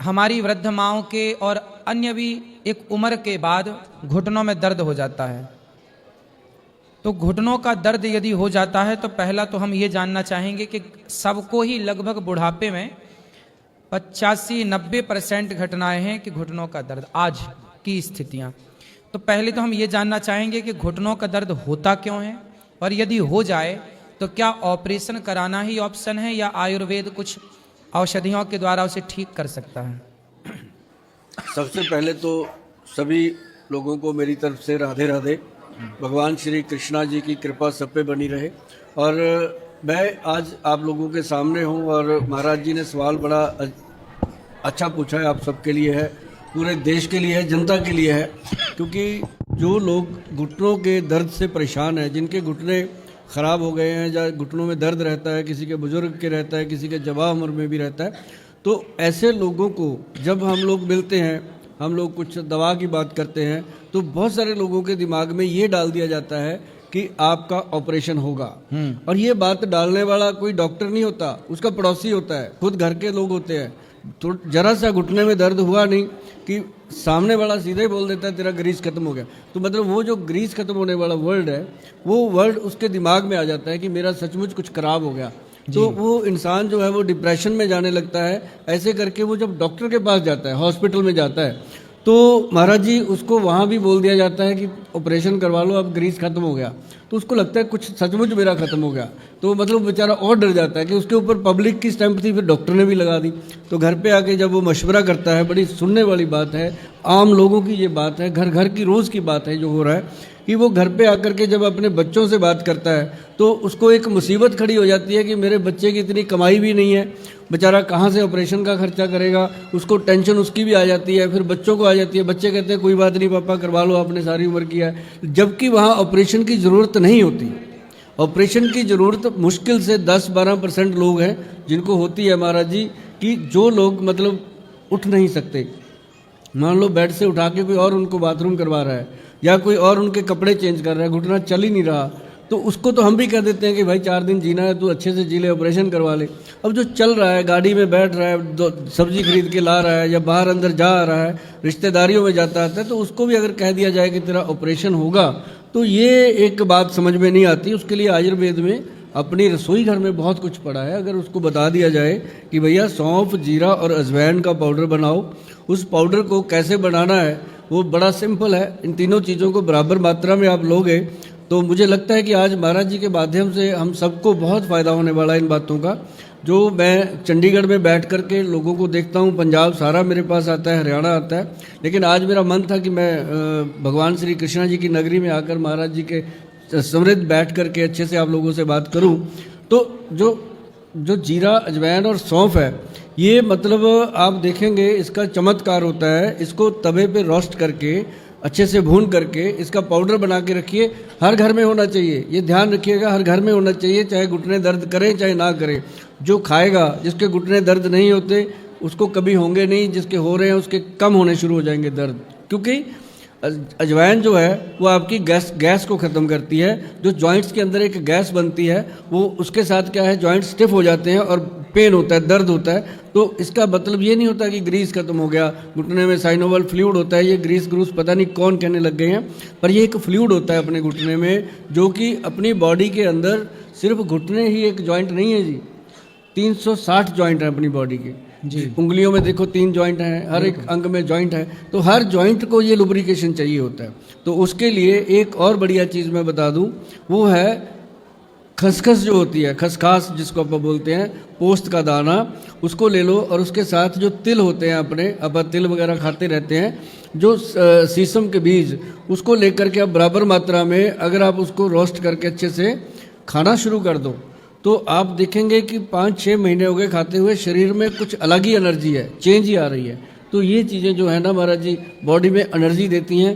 हमारी वृद्ध माओं के और अन्य भी एक उम्र के बाद घुटनों में दर्द हो जाता है। तो घुटनों का दर्द यदि हो जाता है तो पहला तो हम ये जानना चाहेंगे कि सबको ही लगभग बुढ़ापे में 85-90% घटनाएं हैं कि घुटनों का दर्द, आज की स्थितियां। तो पहले तो हम ये जानना चाहेंगे कि घुटनों का दर्द होता क्यों है, और यदि हो जाए तो क्या ऑपरेशन कराना ही ऑप्शन है या आयुर्वेद कुछ औषधियों के द्वारा उसे ठीक कर सकता है? सबसे पहले तो सभी लोगों को मेरी तरफ से राधे राधे। भगवान श्री कृष्णा जी की कृपा सब पे बनी रहे। और मैं आज आप लोगों के सामने हूँ और महाराज जी ने सवाल बड़ा अच्छा पूछा है, आप सबके लिए है, पूरे देश के लिए है, जनता के लिए है। क्योंकि जो लोग घुटनों के दर्द से परेशान हैं, जिनके घुटने ख़राब हो गए हैं या घुटनों में दर्द रहता है, किसी के बुजुर्ग के रहता है, किसी के जवां उम्र में भी रहता है, तो ऐसे लोगों को जब हम लोग मिलते हैं, हम लोग कुछ दवा की बात करते हैं, तो बहुत सारे लोगों के दिमाग में ये डाल दिया जाता है कि आपका ऑपरेशन होगा। और ये बात डालने वाला कोई डॉक्टर नहीं होता, उसका पड़ोसी होता है, खुद घर के लोग होते हैं। तो जरा सा घुटने में दर्द हुआ नहीं कि सामने वाला सीधे बोल देता है तेरा ग्रीस खत्म हो गया। तो मतलब वो जो ग्रीस खत्म होने वाला वर्ड है, वो वर्ड उसके दिमाग में आ जाता है कि मेरा सचमुच कुछ खराब हो गया। तो वो इंसान जो है वो डिप्रेशन में जाने लगता है। ऐसे करके वो जब डॉक्टर के पास जाता है, हॉस्पिटल में जाता है, तो महाराज जी उसको वहाँ भी बोल दिया जाता है कि ऑपरेशन करवा लो, अब ग्रीस खत्म हो गया। तो उसको लगता है कुछ सचमुच मेरा खत्म हो गया। तो मतलब बेचारा और डर जाता है कि उसके ऊपर पब्लिक की स्टैंप थी, फिर डॉक्टर ने भी लगा दी। तो घर पे आके जब वो मशवरा करता है, बड़ी सुनने वाली बात है, आम लोगों की ये बात है, घर घर की रोज़ की बात है जो हो रहा है, कि वो घर पे आकर के जब अपने बच्चों से बात करता है तो उसको एक मुसीबत खड़ी हो जाती है कि मेरे बच्चे की इतनी कमाई भी नहीं है, बेचारा कहाँ से ऑपरेशन का खर्चा करेगा। उसको टेंशन उसकी भी आ जाती है, फिर बच्चों को आ जाती है। बच्चे कहते हैं कोई बात नहीं पापा, करवा लो, आपने सारी उम्र किया है, जबकि वहाँ ऑपरेशन की ज़रूरत नहीं होती। ऑपरेशन की ज़रूरत मुश्किल से 10-12% लोग हैं जिनको होती है महाराज जी, कि जो लोग मतलब उठ नहीं सकते, मान लो बेड से उठा के कोई और उनको बाथरूम करवा रहा है या कोई और उनके कपड़े चेंज कर रहा है, घुटना चल ही नहीं रहा, तो उसको तो हम भी कह देते हैं कि भाई 4 दिन जीना है, तू अच्छे से जी ले, ऑपरेशन करवा ले। अब जो चल रहा है, गाड़ी में बैठ रहा है, सब्जी खरीद के ला रहा है या बाहर अंदर जा रहा है, रिश्तेदारियों में जाता आता है, तो उसको भी अगर कह दिया जाए कि तेरा ऑपरेशन होगा, तो ये एक बात समझ में नहीं आती। उसके लिए आयुर्वेद में अपनी रसोई घर में बहुत कुछ पड़ा है। अगर उसको बता दिया जाए कि भैया सौंफ, जीरा और अजवाइन का पाउडर बनाओ, उस पाउडर को कैसे बनाना है वो बड़ा सिंपल है। इन तीनों चीज़ों को बराबर मात्रा में आप लोगे तो मुझे लगता है कि आज महाराज जी के माध्यम से हम सबको बहुत फ़ायदा होने वाला है इन बातों का। जो मैं चंडीगढ़ में बैठ कर के लोगों को देखता हूँ, पंजाब सारा मेरे पास आता है, हरियाणा आता है, लेकिन आज मेरा मन था कि मैं भगवान श्री कृष्णा जी की नगरी में आकर महाराज जी के समृद्ध बैठ कर के अच्छे से आप लोगों से बात करूं। तो जो जीरा, अजवाइन और सौंफ है, ये मतलब आप देखेंगे इसका चमत्कार होता है। इसको तवे पे रोस्ट करके अच्छे से भून करके इसका पाउडर बना के रखिए, हर घर में होना चाहिए। ये ध्यान रखिएगा, हर घर में होना चाहिए, चाहे घुटने दर्द करें चाहे ना करें। जो खाएगा, जिसके घुटने दर्द नहीं होते उसको कभी होंगे नहीं, जिसके हो रहे हैं उसके कम होने शुरू हो जाएंगे दर्द। क्योंकि अजवाइन जो है वो आपकी गैस को ख़त्म करती है। जो जॉइंट्स के अंदर एक गैस बनती है, वो उसके साथ क्या है, जॉइंट स्टिफ हो जाते हैं और पेन होता है, दर्द होता है। तो इसका मतलब ये नहीं होता कि ग्रीस खत्म हो गया, घुटने में साइनोवल फ्लूइड होता है। ये ग्रीस ग्रूस पता नहीं कौन कहने लग गए हैं, पर ये एक फ्लूइड होता है अपने घुटने में, जो कि अपनी बॉडी के अंदर सिर्फ घुटने ही एक जॉइंट नहीं है जी, 360 जॉइंट है अपनी बॉडी के जी। उंगलियों में देखो 3 जॉइंट हैं, हर एक अंग में जॉइंट है, तो हर जॉइंट को ये लुब्रिकेशन चाहिए होता है। तो उसके लिए एक और बढ़िया चीज़ मैं बता दूं, वो है खसखस जो होती है, खसखास जिसको आप बोलते हैं, पोस्त का दाना, उसको ले लो और उसके साथ जो तिल होते हैं अपने, अब तिल वगैरह खाते रहते हैं, जो सीसम के बीज, उसको लेकर के आप बराबर मात्रा में अगर आप उसको रोस्ट करके अच्छे से खाना शुरू कर दो, तो आप देखेंगे कि 5-6 महीने हो गए खाते हुए, शरीर में कुछ अलग ही एनर्जी है, चेंज ही आ रही है। तो ये चीज़ें जो है ना महाराज जी, बॉडी में एनर्जी देती हैं।